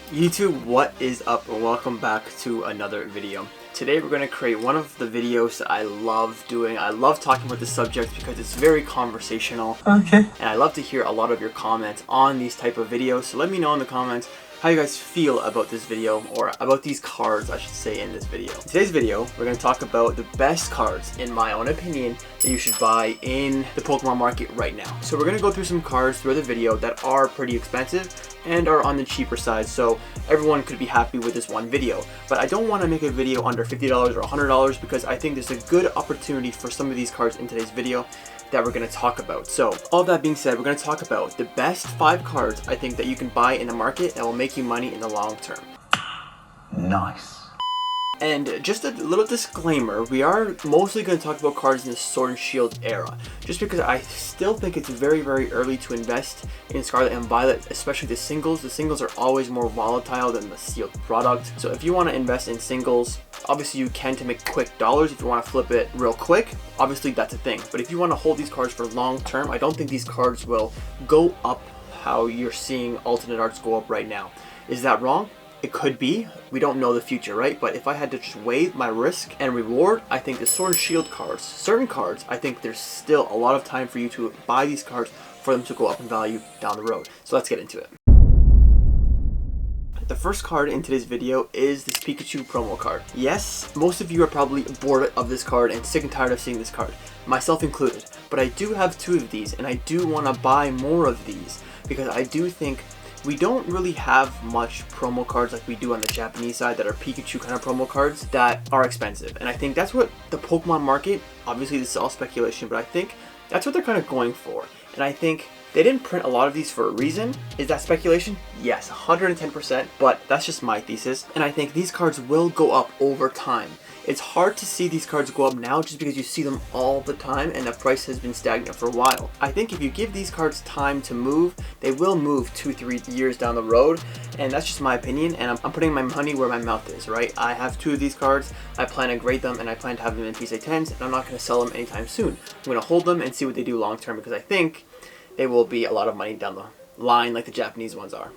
YouTube, what is up and welcome back to another video. Today we're going to create one of the videos that I love doing. I love talking about this subject because it's very conversational. Okay. And I love to hear a lot of your comments on these type of videos. So let me know in the comments how you guys feel about this video, or about these cards I should say in this video. In today's video, we're going to talk about the best cards, in my own opinion, that you should buy in the Pokemon market right now. So we're going to go through some cards throughout the video that are pretty expensive and are on the cheaper side, so everyone could be happy with this one video. But I don't want to make a video under $50 or $100 because I think there's a good opportunity for some of these cards in today's video that we're going to talk about. So all that being said, we're going to talk about the best 5 cards I think that you can buy in the market that will make you money in the long term. Nice. And just a little disclaimer, we are mostly going to talk about cards in the Sword and Shield era, just because I still think it's very early to invest in Scarlet and Violet, especially the singles. The singles are always more volatile than the sealed product. So if you want to invest in singles, obviously you can to make quick dollars. If you want to flip it real quick, obviously that's a thing. But if you want to hold these cards for long term, I don't think these cards will go up how you're seeing alternate arts go up right now. Is that wrong? It could be. We don't know the future, right? But if I had to just weigh my risk and reward, I think the Sword and Shield cards, certain cards, I think there's still a lot of time for you to buy these cards for them to go up in value down the road. So let's get into it. The first card in today's video is this Pikachu promo card. Yes, most of you are probably bored of this card and sick and tired of seeing this card, myself included. But I do have 2 of these and I do want to buy more of these because I do think we don't really have much promo cards like we do on the Japanese side that are Pikachu kind of promo cards that are expensive. And I think that's what the Pokemon market, obviously this is all speculation, but I think that's what they're kind of going for. And I think they didn't print a lot of these for a reason. Is that speculation? Yes, 110%, but that's just my thesis. And I think these cards will go up over time. It's hard to see these cards go up now just because you see them all the time and the price has been stagnant for a while. I think if you give these cards time to move, they will move 2-3 years down the road, and that's just my opinion, and I'm putting my money where my mouth is, right? I have 2 of these cards, I plan to grade them, and I plan to have them in PSA 10s, and I'm not going to sell them anytime soon. I'm going to hold them and see what they do long term because I think they will be a lot of money down the line like the Japanese ones are.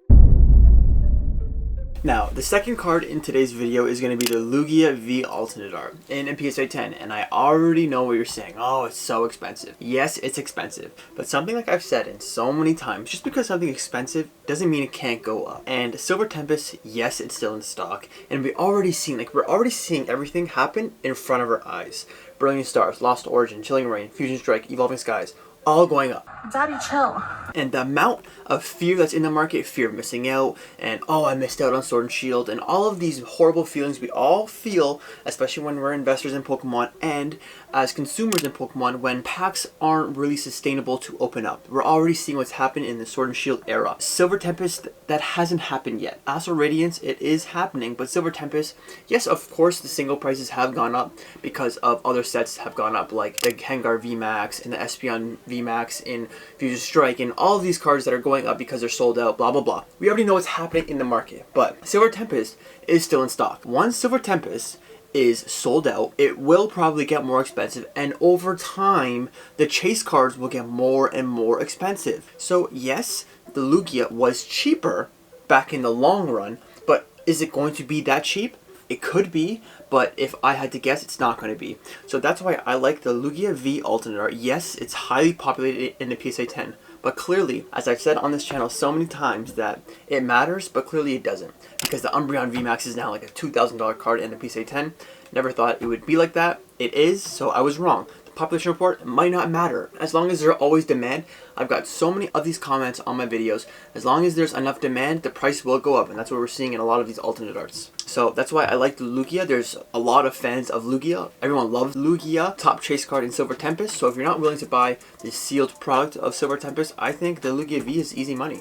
Now, the second card in today's video is going to be the Lugia V Alternate Art in PSA 10, and I already know what you're saying. Oh, it's so expensive. Yes, it's expensive, but something like I've said in so many times, just because something's expensive doesn't mean it can't go up. And Silver Tempest, yes, it's still in stock, and we're already seeing everything happen in front of our eyes. Brilliant Stars, Lost Origin, Chilling Reign, Fusion Strike, Evolving Skies, all going up. Daddy, chill. And the amount of fear that's in the market, fear of missing out, and oh, I missed out on Sword and Shield, and all of these horrible feelings we all feel, especially when we're investors in Pokemon and as consumers in Pokemon, when packs aren't really sustainable to open up. We're already seeing what's happened in the Sword and Shield era. Silver Tempest, that hasn't happened yet. Astral Radiance, it is happening, but Silver Tempest, yes, of course the single prices have gone up because of other sets have gone up, like the Gengar VMAX and the Espeon VMAX in Fusion Strike, and all of these cards that are going up because they're sold out, blah blah blah. We already know what's happening in the market, but Silver Tempest is still in stock. Once Silver Tempest is sold out, it will probably get more expensive, and over time the chase cards will get more and more expensive. So yes, the Lugia was cheaper back in the long run, but is it going to be that cheap? It could be, but if I had to guess, it's not going to be. So that's why I like the Lugia V Alternate Art. Yes, it's highly populated in the PSA 10, but clearly, as I've said on this channel so many times, that it matters, but clearly it doesn't. Because the Umbreon VMAX is now like a $2,000 card in the PSA 10. Never thought it would be like that. It is, so I was wrong. The population report might not matter. As long as there's always demand, I've got so many of these comments on my videos. As long as there's enough demand, the price will go up, and that's what we're seeing in a lot of these alternate arts. So that's why I like the Lugia. There's a lot of fans of Lugia. Everyone loves Lugia. Top chase card in Silver Tempest. So if you're not willing to buy the sealed product of Silver Tempest, I think the Lugia V is easy money.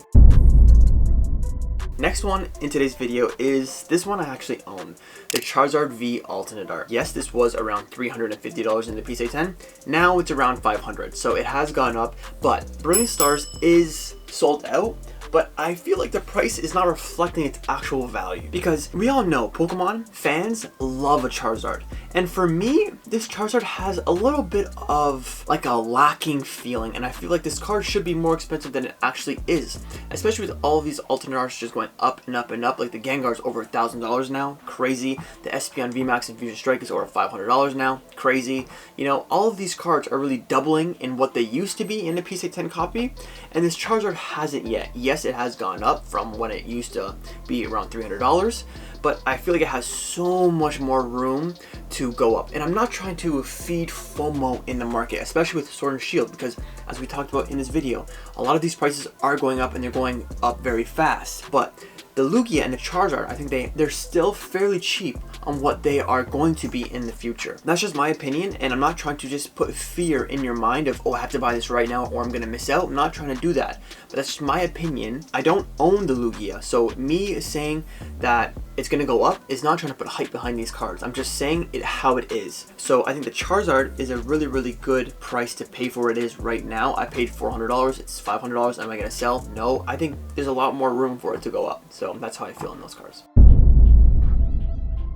Next one in today's video is this one I actually own, the Charizard V Alternate Art. Yes, this was around $350 in the PSA 10. Now it's around $500, so it has gone up, but Brilliant Stars is sold out. But I feel like the price is not reflecting its actual value, because we all know Pokemon fans love a Charizard, And for me, this Charizard has a little bit of like a lacking feeling, and I feel like this card should be more expensive than it actually is, especially with all of these alternate arts just going up and up and up. Like the Gengar's over $1,000 now, crazy. The Espeon VMAX and Fusion Strike is over $500 now, crazy. You know, all of these cards are really doubling in what they used to be in the PSA 10 copy, and this Charizard hasn't yet. Yes, it has gone up from when it used to be around $300, but I feel like it has so much more room to go up. And I'm not trying to feed FOMO in the market, especially with Sword and Shield, because as we talked about in this video, a lot of these prices are going up and they're going up very fast. But the Lugia and the Charizard, I think they're still fairly cheap on what they are going to be in the future. That's just my opinion, and I'm not trying to just put fear in your mind of, oh, I have to buy this right now or I'm gonna miss out. I'm not trying to do that, but that's just my opinion. I don't own the Lugia, so me saying that it's gonna go up is not trying to put hype behind these cards. I'm just saying it how it is. So I think the Charizard is a really, really good price to pay for what it is right now. I paid $400, it's $500. Am I gonna sell? No, I think there's a lot more room for it to go up. So that's how I feel in those cards.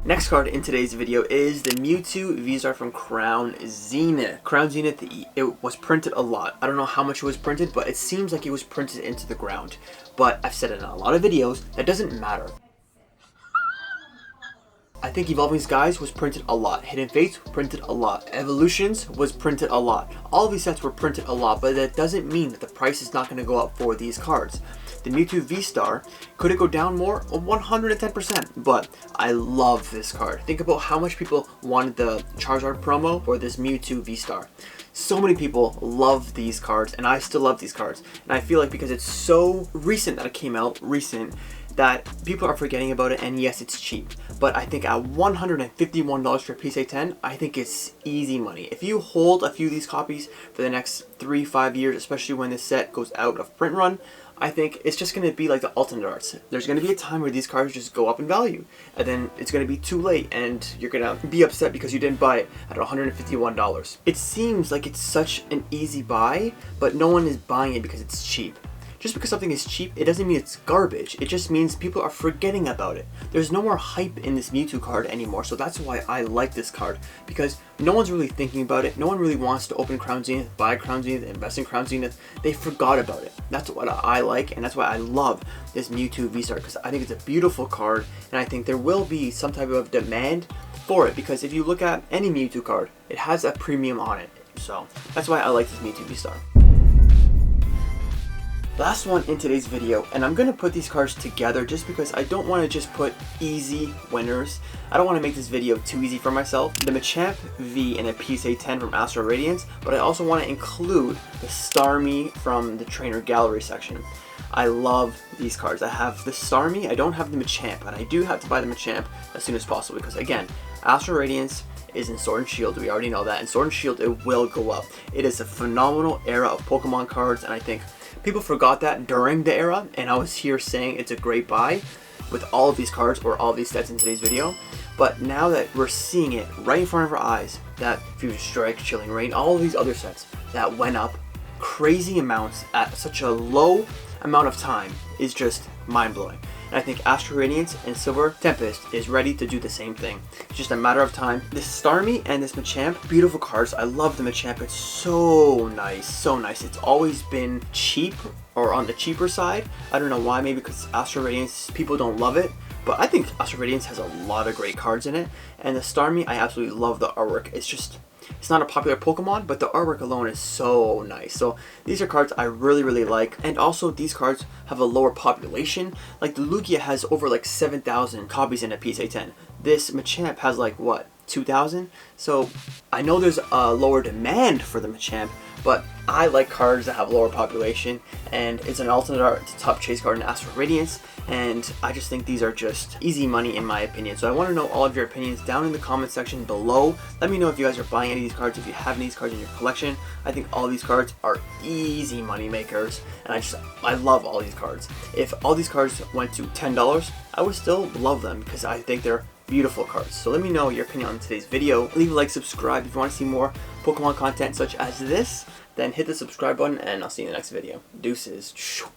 Next card in today's video is the Mewtwo V-Star from Crown Zenith. Crown Zenith, it was printed a lot. I don't know how much it was printed, but it seems like it was printed into the ground. But I've said it in a lot of videos, that doesn't matter. I think Evolving Skies was printed a lot. Hidden Fates printed a lot. Evolutions was printed a lot. All of these sets were printed a lot, but that doesn't mean that the price is not going to go up for these cards. The Mewtwo V-Star, could it go down more? 110%, but I love this card. Think about how much people wanted the Charizard promo for this Mewtwo V-Star. So many people love these cards, and I still love these cards. And I feel like because it's so recent that it came out, that people are forgetting about it, and yes, it's cheap. But I think at $151 for PSA 10, I think it's easy money. If you hold a few of these copies for the next 3-5 years, especially when this set goes out of print run, I think it's just going to be like the alternate arts. There's going to be a time where these cards just go up in value, and then it's going to be too late, and you're going to be upset because you didn't buy it at $151. It seems like it's such an easy buy, but no one is buying it because it's cheap. Just because something is cheap, it doesn't mean it's garbage. It just means people are forgetting about it. There's no more hype in this Mewtwo card anymore, so that's why I like this card, because no one's really thinking about it. No one really wants to open Crown Zenith, buy Crown Zenith, invest in Crown Zenith. They forgot about it. That's what I like, and that's why I love this Mewtwo V-Star, because I think it's a beautiful card, and I think there will be some type of demand for it, because if you look at any Mewtwo card, it has a premium on it. So that's why I like this Mewtwo V-Star. Last one in today's video, and I'm going to put these cards together just because I don't want to just put easy winners. I don't want to make this video too easy for myself. The Machamp V and a PSA 10 from Astral Radiance, but I also want to include the Starmie from the Trainer Gallery section. I love these cards. I have the Starmie, I don't have the Machamp, and I do have to buy the Machamp as soon as possible because, again, Astral Radiance is in Sword and Shield. We already know that. In Sword and Shield, it will go up. It is a phenomenal era of Pokemon cards, and I think people forgot that during the era, and I was here saying it's a great buy with all of these cards or all of these sets in today's video. But now that we're seeing it right in front of our eyes, that Fusion Strike, Chilling Reign, all of these other sets that went up crazy amounts at such a low amount of time is just mind-blowing. And I think Astral Radiance and Silver Tempest is ready to do the same thing. It's just a matter of time. This Starmie and this Machamp, beautiful cards. I love the Machamp. It's so nice, so nice. It's always been cheap or on the cheaper side. I don't know why, maybe because Astral Radiance, people don't love it. But I think Astral Radiance has a lot of great cards in it. And the Starmie, I absolutely love the artwork. It's not a popular Pokemon, but the artwork alone is so nice. So these are cards I really, really like. And also these cards have a lower population. Like the Lugia has over like 7,000 copies in a PSA 10. This Machamp has like what, 2,000? So I know there's a lower demand for the Machamp, but I like cards that have lower population, and it's an alternate art, it's a top chase card in Astral Radiance, and I just think these are just easy money in my opinion. So I want to know all of your opinions down in the comment section below. Let me know if you guys are buying any of these cards, if you have any of these cards in your collection. I think all these cards are easy money makers, and I love all these cards. If all these cards went to $10, I would still love them because I think they're beautiful cards. So let me know your opinion on today's video. Leave a like, subscribe if you want to see more Pokemon content such as this. Then hit the subscribe button, and I'll see you in the next video. Deuces.